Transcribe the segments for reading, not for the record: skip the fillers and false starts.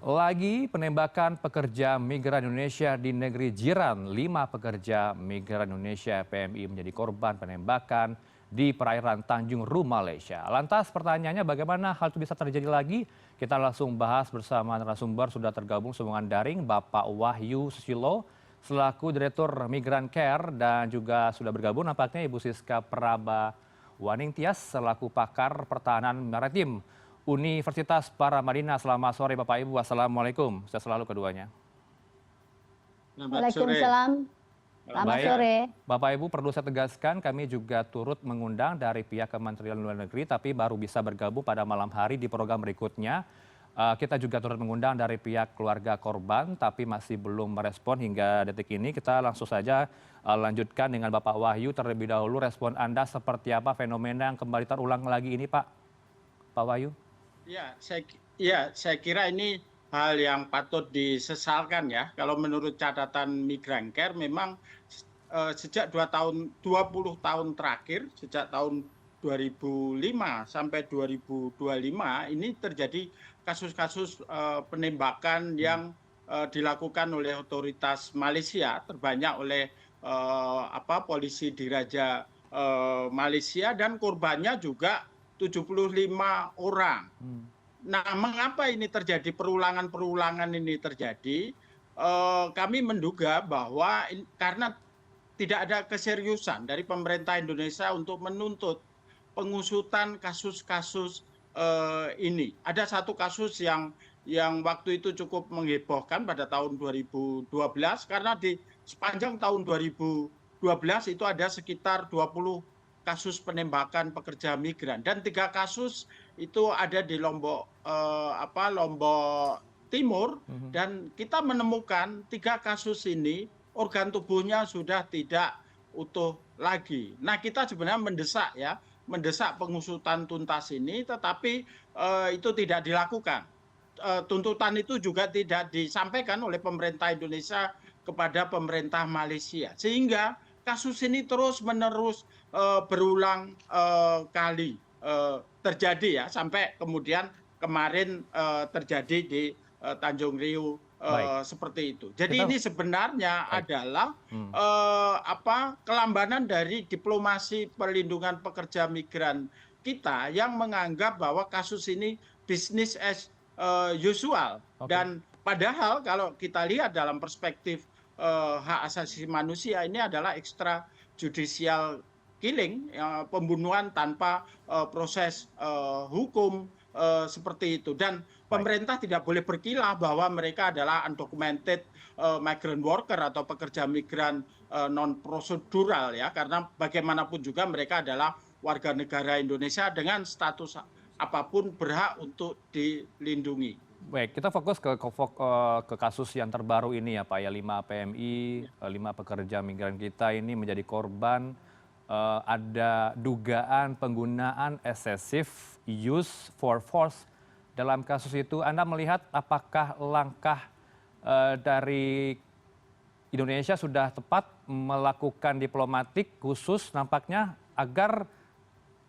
Lagi penembakan pekerja migran Indonesia di negeri jiran. 5 pekerja migran Indonesia PMI menjadi korban penembakan di perairan Tanjung Ru, Malaysia. Lantas pertanyaannya bagaimana hal itu bisa terjadi lagi? Kita langsung bahas bersama narasumber sudah tergabung sambungan daring Bapak Wahyu Susilo selaku Direktur Migran Care dan juga sudah bergabung nampaknya Ibu Siska Praba Waningtyas selaku pakar pertahanan maritim Universitas Paramadina. Selamat sore Bapak Ibu. Assalamualaikum. Saya selalu keduanya. Selamat sore. Waalaikumsalam. Selamat Baik, sore. Bapak Ibu perlu saya tegaskan kami juga turut mengundang dari pihak Kementerian Luar Negeri tapi baru bisa bergabung pada malam hari di program berikutnya. Kita juga turut mengundang dari pihak keluarga korban tapi masih belum merespon hingga detik ini. Kita langsung saja lanjutkan dengan Bapak Wahyu terlebih dahulu. Respon Anda seperti apa fenomena yang kembali terulang lagi ini Pak Wahyu? Saya kira ini hal yang patut disesalkan ya. Kalau menurut catatan Migran Care memang sejak 20 tahun terakhir, sejak tahun 2005 sampai 2025 ini terjadi kasus-kasus penembakan yang dilakukan oleh otoritas Malaysia, terbanyak oleh polisi Diraja Malaysia dan korbannya juga 75 orang. Nah, mengapa ini terjadi, perulangan ini terjadi? Kami menduga bahwa karena tidak ada keseriusan dari pemerintah Indonesia untuk menuntut pengusutan kasus-kasus ini. Ada satu kasus yang waktu itu cukup menghebohkan pada tahun 2012 karena di sepanjang tahun 2012 itu ada sekitar 20 kasus penembakan pekerja migran dan 3 kasus itu ada di Lombok Timur dan kita menemukan 3 kasus ini organ tubuhnya sudah tidak utuh lagi. Nah, kita sebenarnya mendesak pengusutan tuntas ini, tetapi itu tidak dilakukan. Tuntutan itu juga tidak disampaikan oleh pemerintah Indonesia kepada pemerintah Malaysia, sehingga kasus ini terus-menerus berulang kali terjadi ya, sampai kemudian kemarin terjadi di Tanjung Riu seperti itu. Jadi ini sebenarnya adalah kelambanan dari diplomasi perlindungan pekerja migran kita yang menganggap bahwa kasus ini business as usual. Dan padahal kalau kita lihat dalam perspektif hak asasi manusia ini adalah extrajudicial killing, pembunuhan tanpa proses hukum seperti itu. Dan pemerintah tidak boleh berkilah bahwa mereka adalah undocumented migrant worker atau pekerja migran non prosedural ya, karena bagaimanapun juga mereka adalah warga negara Indonesia dengan status apapun berhak untuk dilindungi. Baik, kita fokus ke kasus yang terbaru ini ya Pak ya, 5 PMI, 5 pekerja migran kita ini menjadi korban ada dugaan penggunaan excessive use for force. Dalam kasus itu Anda melihat apakah langkah dari Indonesia sudah tepat melakukan diplomatik khusus nampaknya agar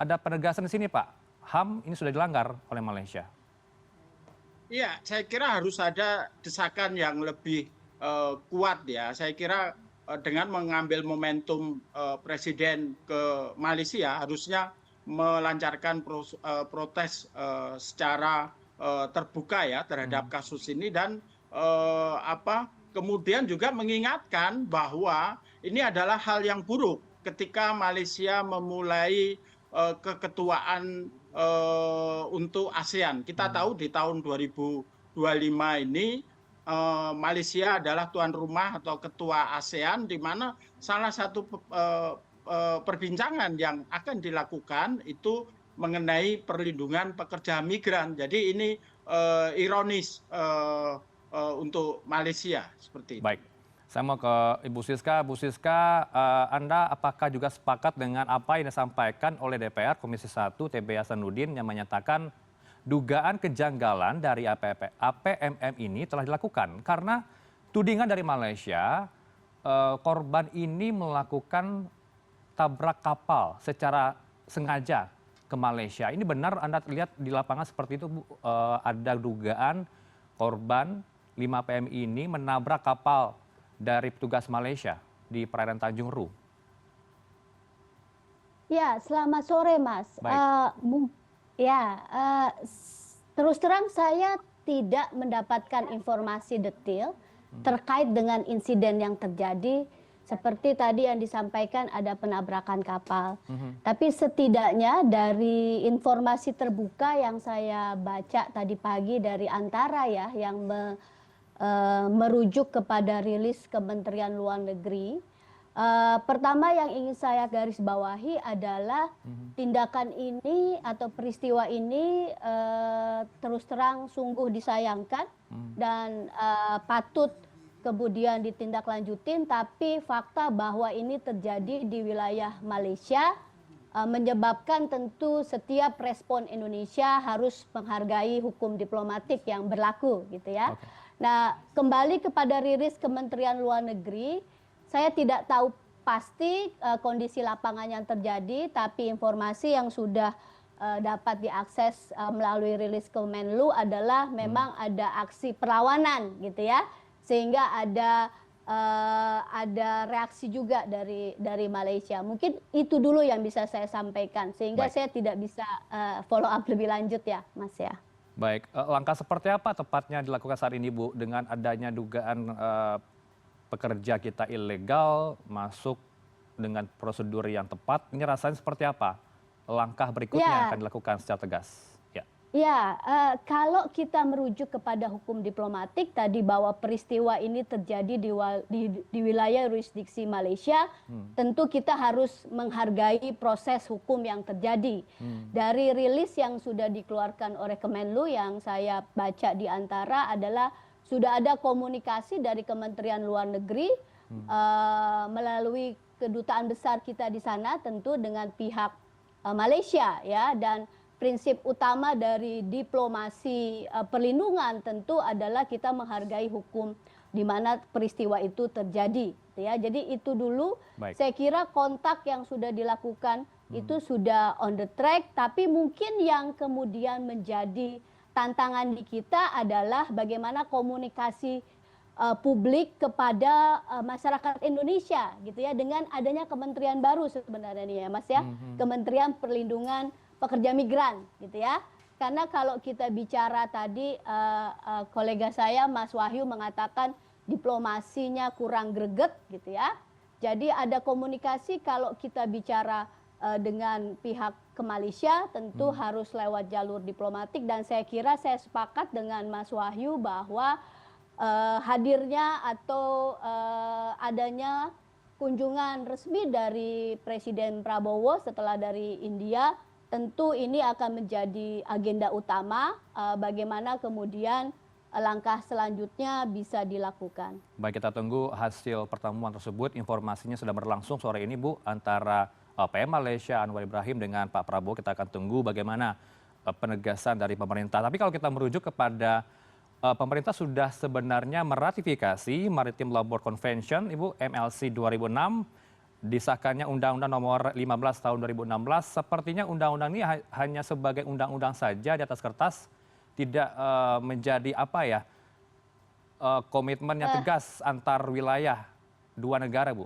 ada penegasan di sini Pak? HAM ini sudah dilanggar oleh Malaysia. Iya, saya kira harus ada desakan yang lebih kuat ya. Saya kira dengan mengambil momentum Presiden ke Malaysia harusnya melancarkan protes secara terbuka ya terhadap kasus ini dan kemudian juga mengingatkan bahwa ini adalah hal yang buruk ketika Malaysia memulai keketuaan untuk ASEAN. Kita tahu di tahun 2025 ini Malaysia adalah tuan rumah atau ketua ASEAN, di mana salah satu perbincangan yang akan dilakukan itu mengenai perlindungan pekerja migran. Jadi ini ironis untuk Malaysia seperti itu. Baik. Saya mau ke Ibu Siska. Bu Siska, Anda apakah juga sepakat dengan apa yang disampaikan oleh DPR Komisi 1 TB Hasanuddin yang menyatakan dugaan kejanggalan dari APMM ini telah dilakukan karena tudingan dari Malaysia korban ini melakukan tabrak kapal secara sengaja ke Malaysia. Ini benar Anda lihat di lapangan seperti itu Bu? Ada dugaan korban 5 PMI ini menabrak kapal dari petugas Malaysia di perairan Tanjung Ru. Ya, selamat sore, Mas. Baik. Terus terang saya tidak mendapatkan informasi detail terkait dengan insiden yang terjadi. Seperti tadi yang disampaikan ada penabrakan kapal. Tapi setidaknya dari informasi terbuka yang saya baca tadi pagi dari Antara ya, yang merujuk kepada rilis Kementerian Luar Negeri. Pertama yang ingin saya garis bawahi adalah tindakan ini atau peristiwa ini terus terang sungguh disayangkan dan patut kemudian ditindaklanjutin, tapi fakta bahwa ini terjadi di wilayah Malaysia menyebabkan tentu setiap respon Indonesia harus menghargai hukum diplomatik yang berlaku gitu ya. Oke. Nah, kembali kepada rilis Kementerian Luar Negeri, saya tidak tahu pasti kondisi lapangan yang terjadi, tapi informasi yang sudah dapat diakses melalui rilis Kemenlu adalah memang ada aksi perlawanan gitu ya, sehingga ada reaksi juga dari Malaysia. Mungkin itu dulu yang bisa saya sampaikan, sehingga Baik. saya tidak bisa follow up lebih lanjut ya, Mas ya. Baik, langkah seperti apa tepatnya dilakukan saat ini, Bu, dengan adanya dugaan pekerja kita ilegal masuk dengan prosedur yang tepat? Ini rasanya seperti apa? Langkah berikutnya yang Ya. akan dilakukan secara tegas. Ya. Ya, kalau kita merujuk kepada hukum diplomatik tadi bahwa peristiwa ini terjadi di wilayah yurisdiksi Malaysia, tentu kita harus menghargai proses hukum yang terjadi. Dari rilis yang sudah dikeluarkan oleh Kemenlu yang saya baca di Antara adalah sudah ada komunikasi dari Kementerian Luar Negeri melalui kedutaan besar kita di sana tentu dengan pihak Malaysia ya, dan prinsip utama dari diplomasi perlindungan tentu adalah kita menghargai hukum di mana peristiwa itu terjadi ya. Jadi itu dulu. Baik. Saya kira kontak yang sudah dilakukan itu sudah on the track, tapi mungkin yang kemudian menjadi tantangan di kita adalah bagaimana komunikasi publik kepada masyarakat Indonesia gitu ya, dengan adanya kementerian baru sebenarnya nih ya Mas ya, Kementerian Perlindungan Pekerja Migran gitu ya. Karena kalau kita bicara tadi kolega saya Mas Wahyu mengatakan diplomasinya kurang greget gitu ya. Jadi ada komunikasi kalau kita bicara dengan pihak ke Malaysia tentu harus lewat jalur diplomatik, dan saya kira saya sepakat dengan Mas Wahyu bahwa hadirnya atau adanya kunjungan resmi dari Presiden Prabowo setelah dari India, tentu ini akan menjadi agenda utama bagaimana kemudian langkah selanjutnya bisa dilakukan. Baik, kita tunggu hasil pertemuan tersebut. Informasinya sudah berlangsung sore ini, Bu, antara PM Malaysia Anwar Ibrahim dengan Pak Prabowo. Kita akan tunggu bagaimana penegasan dari pemerintah. Tapi kalau kita merujuk kepada pemerintah sudah sebenarnya meratifikasi Maritime Labour Convention, Ibu, MLC 2006, disahkannya Undang-Undang Nomor 15 Tahun 2016. Sepertinya undang-undang ini hanya sebagai undang-undang saja di atas kertas, tidak menjadi apa ya, komitmen yang tegas antar wilayah dua negara, Bu.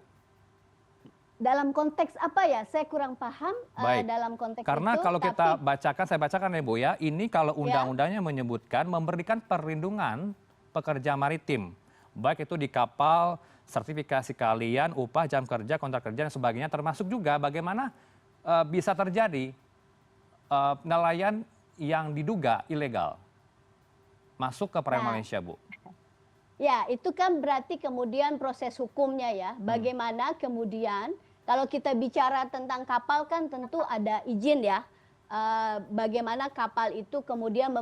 Dalam konteks apa ya? Saya kurang paham dalam konteks Karena itu. kalau kita bacakan, saya bacakan ya Bu ya, ini kalau undang-undangnya menyebutkan memberikan perlindungan pekerja maritim, baik itu di kapal, sertifikasi kalian, upah, jam kerja, kontrak kerja, dan sebagainya, termasuk juga bagaimana bisa terjadi nelayan yang diduga ilegal masuk ke perairan Malaysia, Bu. Ya, itu kan berarti kemudian proses hukumnya ya. Bagaimana kemudian kalau kita bicara tentang kapal kan tentu ada izin ya. Bagaimana kapal itu kemudian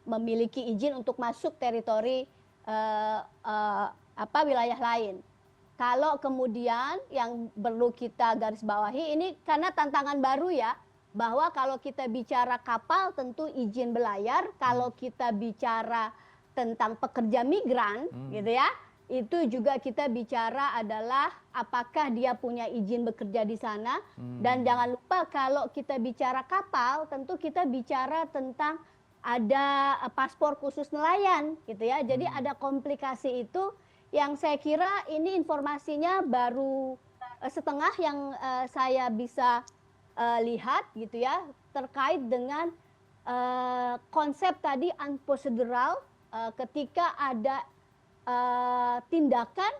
memiliki izin untuk masuk teritori wilayah lain. Kalau kemudian yang perlu kita garis bawahi ini karena tantangan baru ya, bahwa kalau kita bicara kapal tentu izin belayar, kalau kita bicara tentang pekerja migran gitu ya, itu juga kita bicara adalah apakah dia punya izin bekerja di sana. Dan jangan lupa kalau kita bicara kapal tentu kita bicara tentang ada paspor khusus nelayan gitu ya. Jadi ada komplikasi itu yang saya kira ini informasinya baru setengah yang saya bisa lihat gitu ya, terkait dengan konsep tadi unprocedural ketika ada tindakan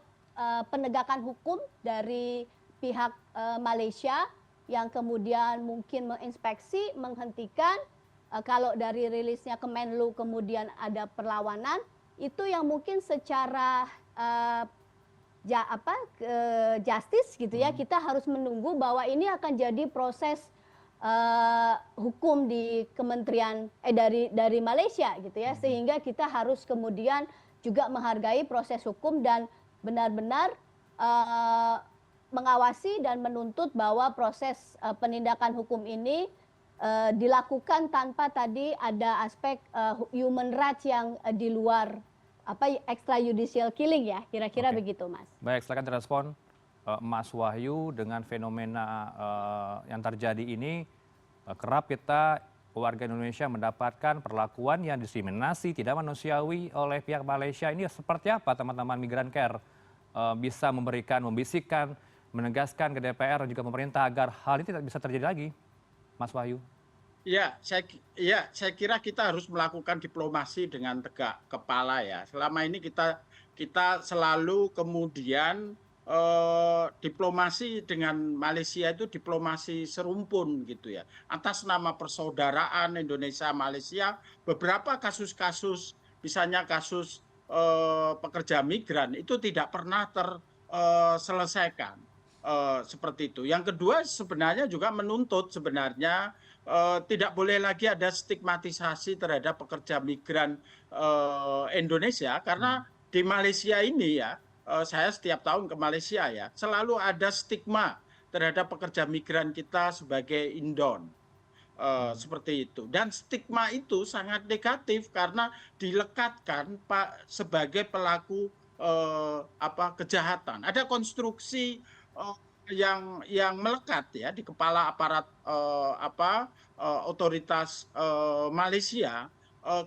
penegakan hukum dari pihak Malaysia yang kemudian mungkin menginspeksi, menghentikan, kalau dari rilisnya Kemenlu kemudian ada perlawanan, itu yang mungkin secara justice gitu ya, kita harus menunggu bahwa ini akan jadi proses hukum di Kementerian dari Malaysia gitu ya, sehingga kita harus kemudian juga menghargai proses hukum dan benar-benar mengawasi dan menuntut bahwa proses penindakan hukum ini dilakukan tanpa tadi ada aspek human rights yang di luar extrajudicial killing ya, kira-kira begitu Mas. Baik, silakan direspon Mas Wahyu dengan fenomena yang terjadi ini. Kerap kita warga Indonesia mendapatkan perlakuan yang diskriminasi, tidak manusiawi oleh pihak Malaysia. Ini seperti apa teman-teman Migran Care bisa membisikkan, menegaskan ke DPR dan juga pemerintah agar hal ini tidak bisa terjadi lagi, Mas Wahyu? Ya, saya kira kita harus melakukan diplomasi dengan tegak kepala ya. Selama ini kita selalu kemudian diplomasi dengan Malaysia itu diplomasi serumpun gitu ya. Atas nama persaudaraan Indonesia Malaysia, beberapa kasus-kasus, misalnya kasus pekerja migran itu tidak pernah terselesaikan seperti itu. Yang kedua sebenarnya juga menuntut sebenarnya tidak boleh lagi ada stigmatisasi terhadap pekerja migran Indonesia, karena di Malaysia ini ya, saya setiap tahun ke Malaysia ya, selalu ada stigma terhadap pekerja migran kita sebagai inbound. Seperti itu, dan stigma itu sangat negatif karena dilekatkan sebagai pelaku kejahatan. Ada konstruksi yang melekat ya di kepala aparat otoritas Malaysia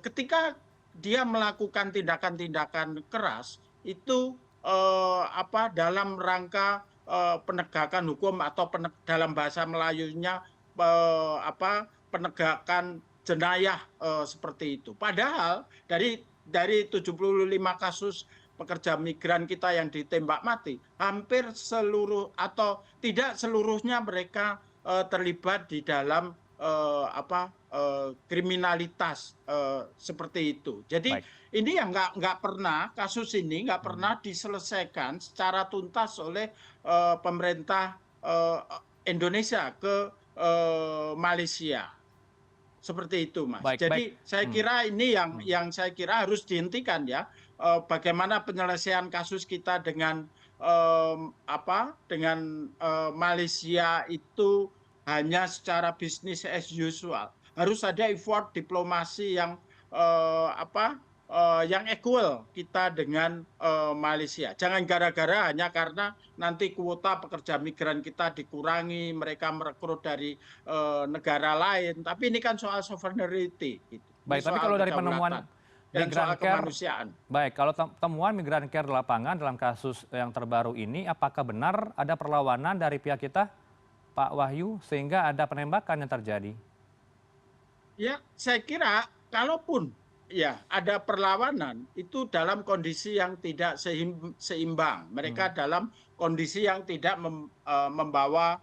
ketika dia melakukan tindakan-tindakan keras itu dalam rangka penegakan hukum atau dalam bahasa Melayunya penegakan jenayah seperti itu. Padahal dari 75 kasus pekerja migran kita yang ditembak mati, hampir seluruh atau tidak seluruhnya mereka terlibat di dalam kriminalitas seperti itu. Jadi ini yang nggak pernah, kasus ini nggak pernah diselesaikan secara tuntas oleh pemerintah Indonesia ke Malaysia. Seperti itu, Mas. Jadi saya kira ini yang saya kira harus dihentikan ya. Bagaimana penyelesaian kasus kita dengan Malaysia itu hanya secara business as usual. Harus ada effort diplomasi yang yang equal kita dengan Malaysia. Jangan gara-gara hanya karena nanti kuota pekerja migran kita dikurangi, mereka merekrut dari negara lain. Tapi ini kan soal sovereignty. Gitu. Baik, tapi kalau dari penemuan Migran Care, baik, kalau temuan Migran Care di lapangan dalam kasus yang terbaru ini, apakah benar ada perlawanan dari pihak kita, Pak Wahyu, sehingga ada penembakan yang terjadi? Ya, saya kira kalaupun ya ada perlawanan itu dalam kondisi yang tidak seimbang. Mereka dalam kondisi yang tidak membawa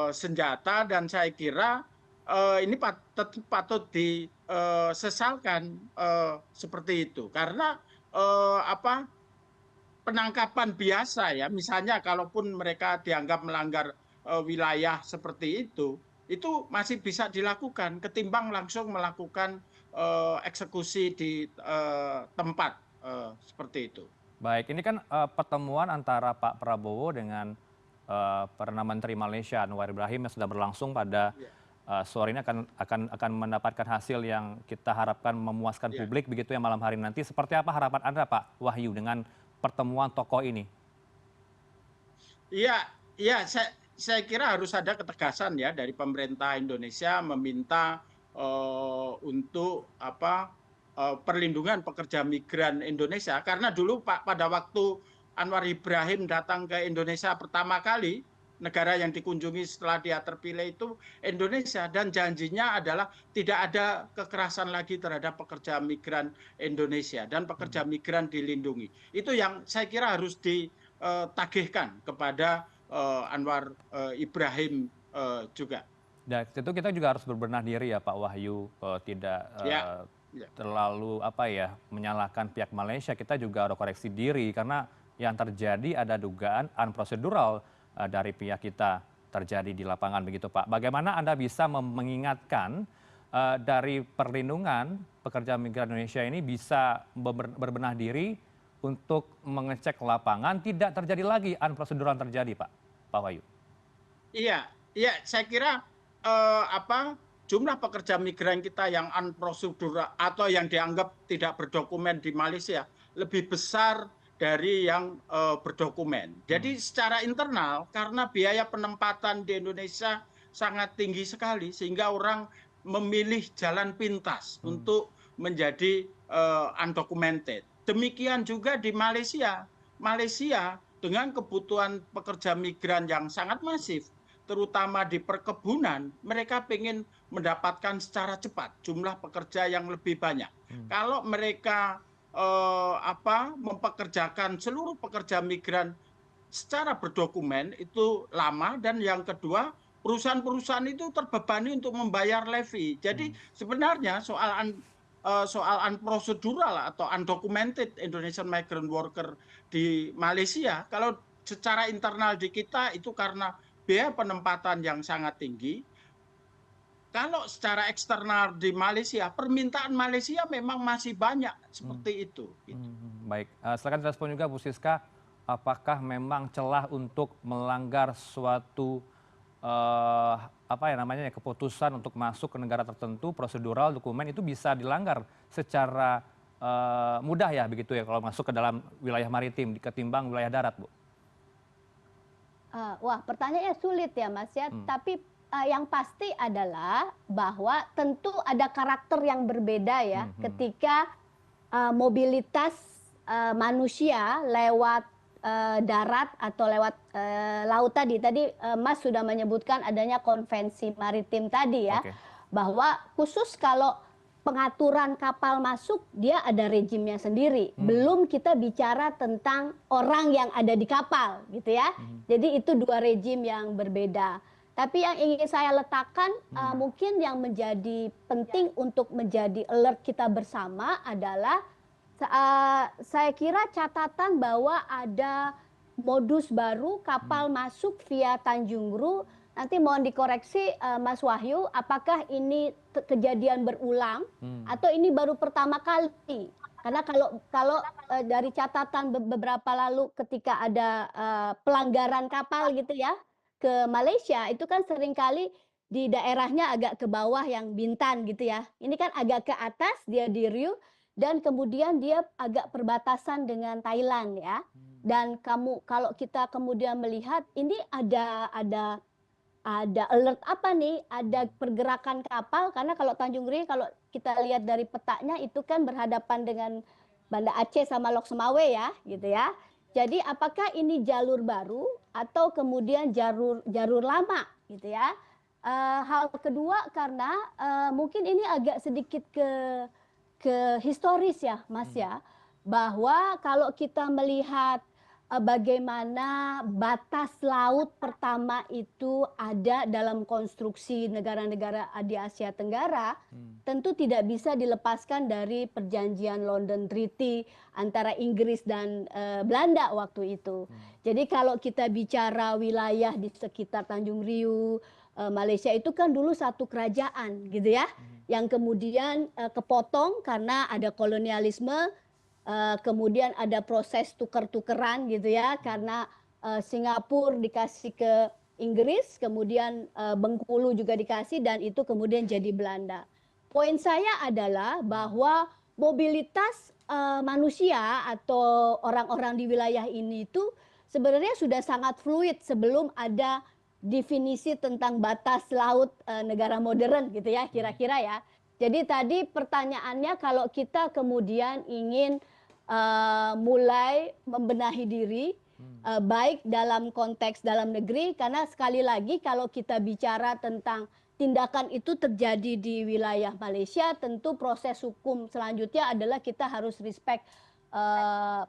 senjata, dan saya kira ini patut disesalkan seperti itu, karena penangkapan biasa ya, misalnya kalaupun mereka dianggap melanggar wilayah seperti itu masih bisa dilakukan ketimbang langsung melakukan eksekusi di tempat seperti itu. Baik, ini kan pertemuan antara Pak Prabowo dengan Perdana Menteri Malaysia Anwar Ibrahim yang sudah berlangsung pada sore ini akan mendapatkan hasil yang kita harapkan memuaskan publik begitu ya malam hari nanti. Seperti apa harapan Anda, Pak Wahyu, dengan pertemuan tokoh ini? Iya, saya kira harus ada ketegasan ya dari pemerintah Indonesia meminta untuk perlindungan pekerja migran Indonesia. Karena dulu pada waktu Anwar Ibrahim datang ke Indonesia pertama kali, negara yang dikunjungi setelah dia terpilih itu Indonesia, dan janjinya adalah tidak ada kekerasan lagi terhadap pekerja migran Indonesia dan pekerja migran dilindungi. Itu yang saya kira harus ditagihkan kepada Anwar Ibrahim juga. Dan tentu kita juga harus berbenah diri ya Pak Wahyu, tidak Ya, ya. terlalu menyalahkan pihak Malaysia. Kita juga harus koreksi diri karena yang terjadi ada dugaan unprocedural dari pihak kita terjadi di lapangan begitu Pak. Bagaimana Anda bisa mengingatkan dari perlindungan pekerja migran Indonesia ini bisa berbenah diri untuk mengecek lapangan tidak terjadi lagi unprocedural yang terjadi Pak Wahyu? Iya, iya, saya kira jumlah pekerja migran kita yang unprocedural atau yang dianggap tidak berdokumen di Malaysia lebih besar dari yang berdokumen. Jadi secara internal karena biaya penempatan di Indonesia sangat tinggi sekali sehingga orang memilih jalan pintas untuk menjadi undocumented. Demikian juga di Malaysia. Malaysia dengan kebutuhan pekerja migran yang sangat masif, terutama di perkebunan, mereka ingin mendapatkan secara cepat jumlah pekerja yang lebih banyak. Kalau mereka mempekerjakan seluruh pekerja migran secara berdokumen itu lama, dan yang kedua perusahaan-perusahaan itu terbebani untuk membayar levy. Jadi sebenarnya soal unprocedural atau undocumented Indonesian migrant worker di Malaysia, kalau secara internal di kita itu karena biaya penempatan yang sangat tinggi. Kalau secara eksternal di Malaysia, permintaan Malaysia memang masih banyak seperti itu. Baik, silakan respon juga Bu Siska, apakah memang celah untuk melanggar suatu keputusan untuk masuk ke negara tertentu, prosedural dokumen itu bisa dilanggar secara mudah ya begitu ya kalau masuk ke dalam wilayah maritim ketimbang wilayah darat, Bu? Wah, pertanyaannya sulit ya Mas ya, tapi yang pasti adalah bahwa tentu ada karakter yang berbeda ya ketika mobilitas manusia lewat darat atau lewat laut tadi. Tadi Mas sudah menyebutkan adanya konvensi maritim tadi ya, bahwa khusus kalau pengaturan kapal masuk dia ada rejimnya sendiri. Belum kita bicara tentang orang yang ada di kapal gitu ya. Jadi itu dua rejim yang berbeda. Tapi yang ingin saya letakkan mungkin yang menjadi penting untuk menjadi alert kita bersama adalah saya kira catatan bahwa ada modus baru kapal masuk via Tanjung Ru. Nanti mohon dikoreksi Mas Wahyu, apakah ini kejadian berulang atau ini baru pertama kali? Karena kalau dari catatan beberapa lalu ketika ada pelanggaran kapal gitu ya ke Malaysia, itu kan seringkali di daerahnya agak ke bawah yang Bintan gitu ya. Ini kan agak ke atas dia di Riau, dan kemudian dia agak perbatasan dengan Thailand ya. Dan kalau kita kemudian melihat ini ada alert apa nih, ada pergerakan kapal, karena kalau Tanjung Ri kalau kita lihat dari petanya itu kan berhadapan dengan Banda Aceh sama Lok Sumawe ya gitu ya. Jadi apakah ini jalur baru atau kemudian jalur lama gitu ya. Hal kedua karena mungkin ini agak sedikit ke historis ya Mas ya, bahwa kalau kita melihat bagaimana batas laut pertama itu ada dalam konstruksi negara-negara di Asia Tenggara, tentu tidak bisa dilepaskan dari perjanjian London Treaty antara Inggris dan Belanda waktu itu. Jadi kalau kita bicara wilayah di sekitar Tanjung Riau, Malaysia itu kan dulu satu kerajaan gitu ya, yang kemudian kepotong karena ada kolonialisme. Kemudian ada proses tuker-tukeran gitu ya, karena Singapura dikasih ke Inggris, kemudian Bengkulu juga dikasih, dan itu kemudian jadi Belanda. Poin saya adalah bahwa mobilitas manusia atau orang-orang di wilayah ini itu sebenarnya sudah sangat fluid sebelum ada definisi tentang batas laut negara modern gitu ya, kira-kira ya. Jadi tadi pertanyaannya kalau kita kemudian ingin mulai membenahi diri, baik dalam konteks dalam negeri, karena sekali lagi kalau kita bicara tentang tindakan itu terjadi di wilayah Malaysia, tentu proses hukum selanjutnya adalah kita harus respect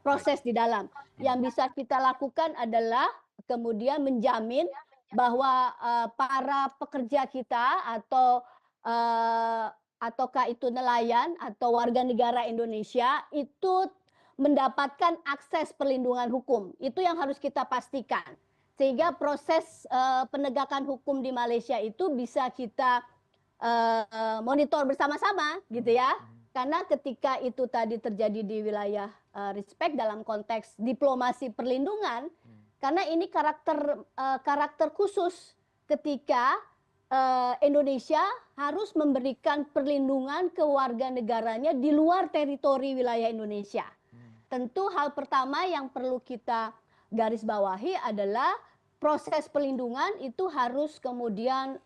proses di dalam. Yang bisa kita lakukan adalah kemudian menjamin bahwa para pekerja kita ataukah itu nelayan atau warga negara Indonesia itu mendapatkan akses perlindungan hukum. Itu yang harus kita pastikan. Sehingga proses penegakan hukum di Malaysia itu bisa kita monitor bersama-sama gitu ya. Karena ketika itu tadi terjadi di wilayah respect dalam konteks diplomasi perlindungan, karena ini karakter khusus ketika Indonesia harus memberikan perlindungan ke warga negaranya di luar teritori wilayah Indonesia. Tentu hal pertama yang perlu kita garis bawahi adalah proses perlindungan itu harus kemudian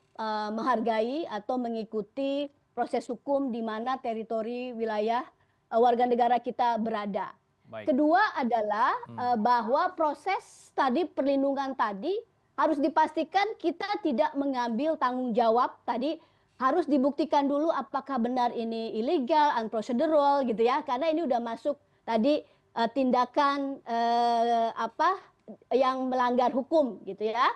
menghargai atau mengikuti proses hukum di mana teritori wilayah warga negara kita berada. Baik. Kedua adalah bahwa proses tadi perlindungan tadi harus dipastikan kita tidak mengambil tanggung jawab tadi, harus dibuktikan dulu apakah benar ini ilegal, unprocedural gitu ya, karena ini udah masuk tadi tindakan yang melanggar hukum gitu ya,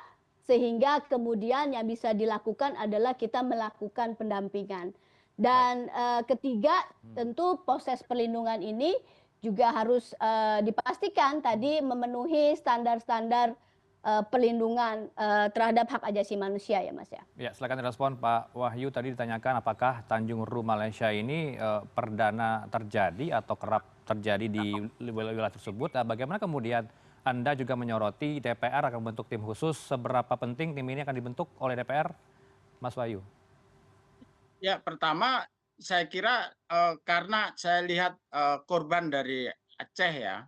sehingga kemudian yang bisa dilakukan adalah kita melakukan pendampingan. Dan ketiga tentu proses perlindungan ini juga harus dipastikan tadi memenuhi standar-standar perlindungan terhadap hak asasi manusia ya Mas ya. Ya, silakan direspon Pak Wahyu. Tadi ditanyakan apakah Tanjung Ru Malaysia ini perdana terjadi atau kerap terjadi di wilayah tersebut. Bagaimana kemudian Anda juga menyoroti DPR akan membentuk tim khusus, seberapa penting tim ini akan dibentuk oleh DPR, Mas Wahyu? Ya, pertama saya kira karena saya lihat korban dari Aceh ya,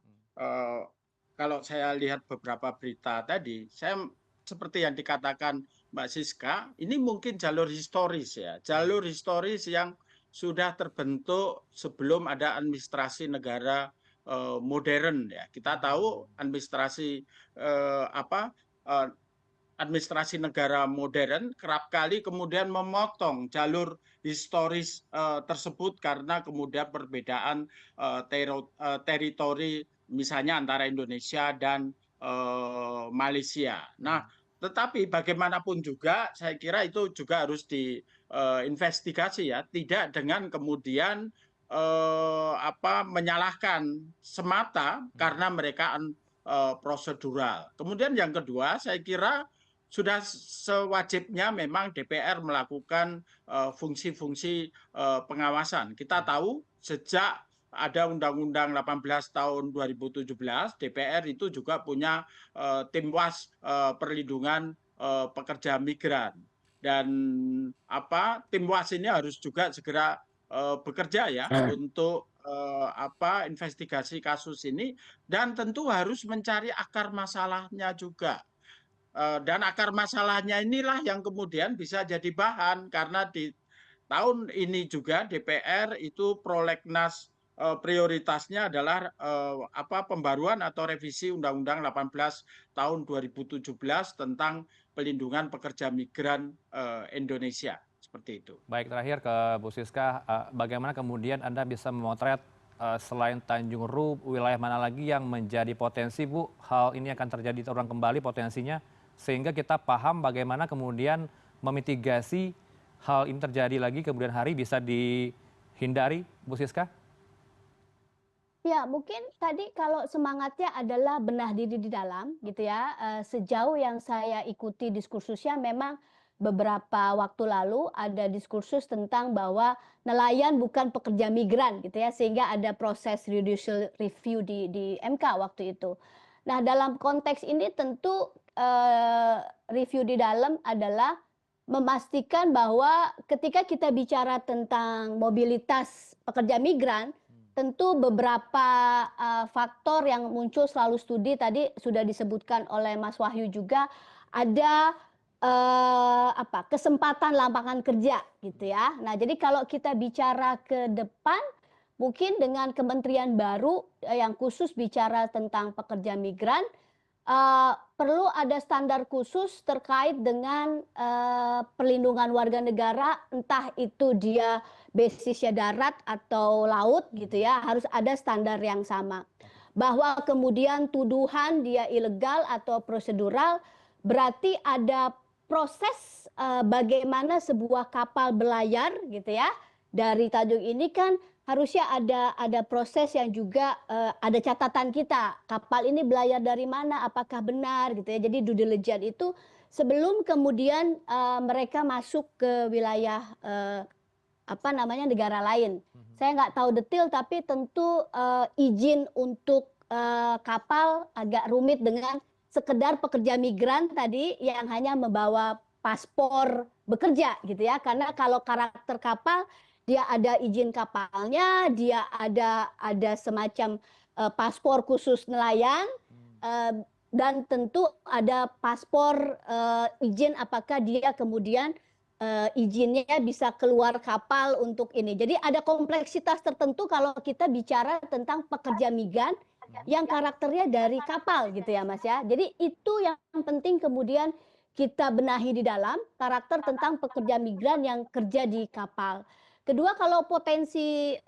kalau saya lihat beberapa berita tadi, saya seperti yang dikatakan Mbak Siska, ini mungkin jalur historis ya, jalur historis yang sudah terbentuk sebelum ada administrasi negara modern ya. Kita tahu administrasi administrasi negara modern kerap kali kemudian memotong jalur historis tersebut karena kemudian perbedaan teritori misalnya antara Indonesia dan Malaysia. Nah, tetapi bagaimanapun juga saya kira itu juga harus diinvestigasi ya, tidak dengan kemudian menyalahkan semata karena mereka prosedural. Kemudian yang kedua saya kira sudah sewajibnya memang DPR melakukan fungsi-fungsi pengawasan. Kita tahu sejak ada Undang-Undang 18 tahun 2017, DPR itu juga punya tim was perlindungan pekerja migran. Dan tim was ini harus juga segera bekerja ya untuk investigasi kasus ini, dan tentu harus mencari akar masalahnya juga. Dan akar masalahnya inilah yang kemudian bisa jadi bahan, karena di tahun ini juga DPR itu prolegnas prioritasnya adalah pembaruan atau revisi Undang-Undang 18 tahun 2017 tentang pelindungan pekerja migran Indonesia. Seperti itu. Baik, terakhir ke Bu Siska, bagaimana kemudian Anda bisa memotret selain Tanjung Ru, wilayah mana lagi yang menjadi potensi, Bu, hal ini akan terjadi terulang kembali potensinya, sehingga kita paham bagaimana kemudian memitigasi hal ini terjadi lagi kemudian hari bisa dihindari, Bu Siska? Ya, mungkin tadi kalau semangatnya adalah benah diri di dalam gitu ya. Sejauh yang saya ikuti diskursusnya memang beberapa waktu lalu ada diskursus tentang bahwa nelayan bukan pekerja migran gitu ya, sehingga ada proses judicial review di MK waktu itu. Nah, dalam konteks ini tentu review di dalam adalah memastikan bahwa ketika kita bicara tentang mobilitas pekerja migran, tentu beberapa faktor yang muncul selalu studi tadi sudah disebutkan oleh Mas Wahyu juga, ada kesempatan lapangan kerja gitu ya. Nah, jadi kalau kita bicara ke depan, mungkin dengan kementerian baru yang khusus bicara tentang pekerja migran, perlu ada standar khusus terkait dengan perlindungan warga negara, entah itu dia basisnya darat atau laut gitu ya, harus ada standar yang sama. Bahwa kemudian tuduhan dia ilegal atau prosedural, berarti ada proses bagaimana sebuah kapal berlayar gitu ya dari Tanjung ini kan harusnya ada proses yang juga ada catatan kita. Kapal ini berlayar dari mana, apakah benar gitu ya. Jadi due diligence itu sebelum kemudian mereka masuk ke wilayah negara lain. Saya nggak tahu detail tapi tentu izin untuk kapal agak rumit dengan sekedar pekerja migran tadi yang hanya membawa paspor bekerja gitu ya. Karena kalau karakter kapal dia ada izin kapalnya, dia ada semacam paspor khusus nelayan, dan tentu ada paspor izin apakah dia kemudian izinnya bisa keluar kapal untuk ini. Jadi ada kompleksitas tertentu kalau kita bicara tentang pekerja migran yang karakternya dari kapal gitu ya Mas ya. Jadi itu yang penting kemudian kita benahi di dalam karakter tentang pekerja migran yang kerja di kapal. Kedua, kalau potensi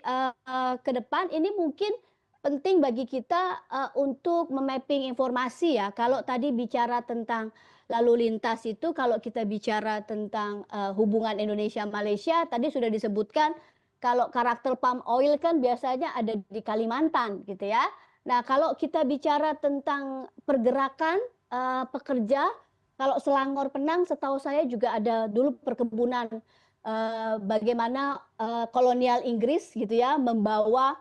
ke depan ini mungkin penting bagi kita untuk memapping informasi ya. Kalau tadi bicara tentang lalu lintas itu, kalau kita bicara tentang hubungan Indonesia-Malaysia, tadi sudah disebutkan kalau karakter palm oil kan biasanya ada di Kalimantan gitu ya. Nah, kalau kita bicara tentang pergerakan pekerja, kalau Selangor Penang setahu saya juga ada dulu perkebunan bagaimana kolonial Inggris gitu ya membawa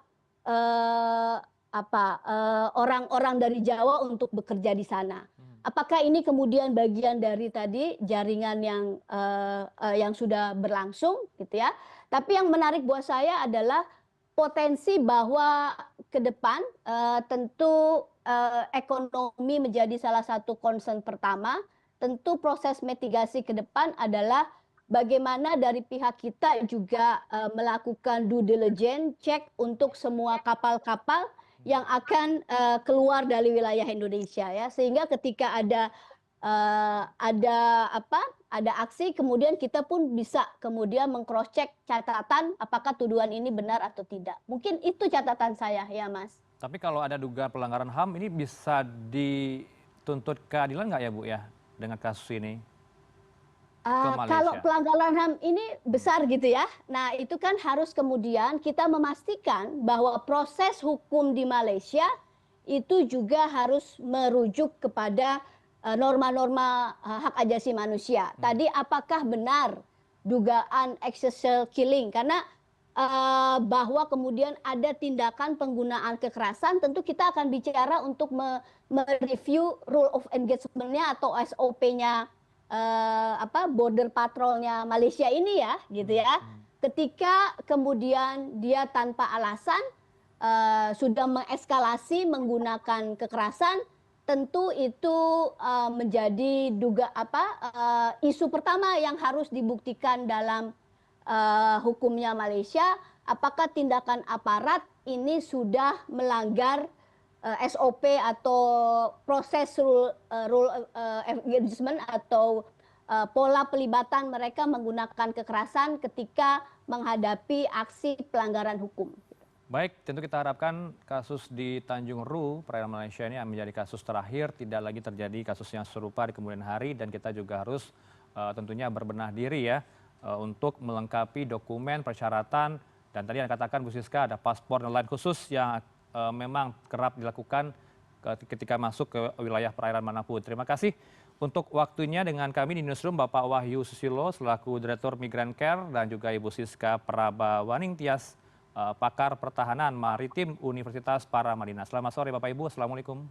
orang-orang dari Jawa untuk bekerja di sana. Apakah ini kemudian bagian dari tadi jaringan yang sudah berlangsung gitu ya? Tapi yang menarik buat saya adalah potensi bahwa ke depan tentu ekonomi menjadi salah satu concern pertama. Tentu proses mitigasi ke depan adalah bagaimana dari pihak kita juga melakukan due diligence, cek untuk semua kapal-kapal yang akan keluar dari wilayah Indonesia ya, sehingga ketika ada aksi kemudian kita pun bisa kemudian meng-cross check catatan apakah tuduhan ini benar atau tidak. Mungkin itu catatan saya ya Mas. Tapi kalau ada dugaan pelanggaran HAM ini bisa dituntut keadilan nggak ya Bu ya dengan kasus ini ke Kalau Malaysia? pelanggaran HAM ini besar gitu ya. Nah, itu kan harus kemudian kita memastikan bahwa proses hukum di Malaysia itu juga harus merujuk kepada norma-norma hak asasi manusia. Tadi apakah benar dugaan excessive killing? Karena bahwa kemudian ada tindakan penggunaan kekerasan, tentu kita akan bicara untuk mereview rule of engagement-nya atau SOP-nya border patrolnya Malaysia ini ya, gitu ya. Ketika kemudian dia tanpa alasan sudah mengeskalasi menggunakan kekerasan, tentu itu menjadi isu pertama yang harus dibuktikan dalam hukumnya Malaysia, apakah tindakan aparat ini sudah melanggar SOP atau proses rule engagement atau pola pelibatan mereka menggunakan kekerasan ketika menghadapi aksi pelanggaran hukum. Baik, tentu kita harapkan kasus di Tanjung Ru, perairan Malaysia ini menjadi kasus terakhir, tidak lagi terjadi kasus yang serupa di kemudian hari, dan kita juga harus tentunya berbenah diri ya untuk melengkapi dokumen persyaratan, dan tadi yang katakan Bu Siska ada paspor nelayan khusus yang memang kerap dilakukan ketika masuk ke wilayah perairan manapun. Terima kasih untuk waktunya dengan kami di Newsroom Bapak Wahyu Susilo selaku Direktur Migran Care dan juga Ibu Siska Prabawaning Tias, pakar pertahanan maritim Universitas Paramadina. Selamat sore Bapak Ibu, Assalamualaikum.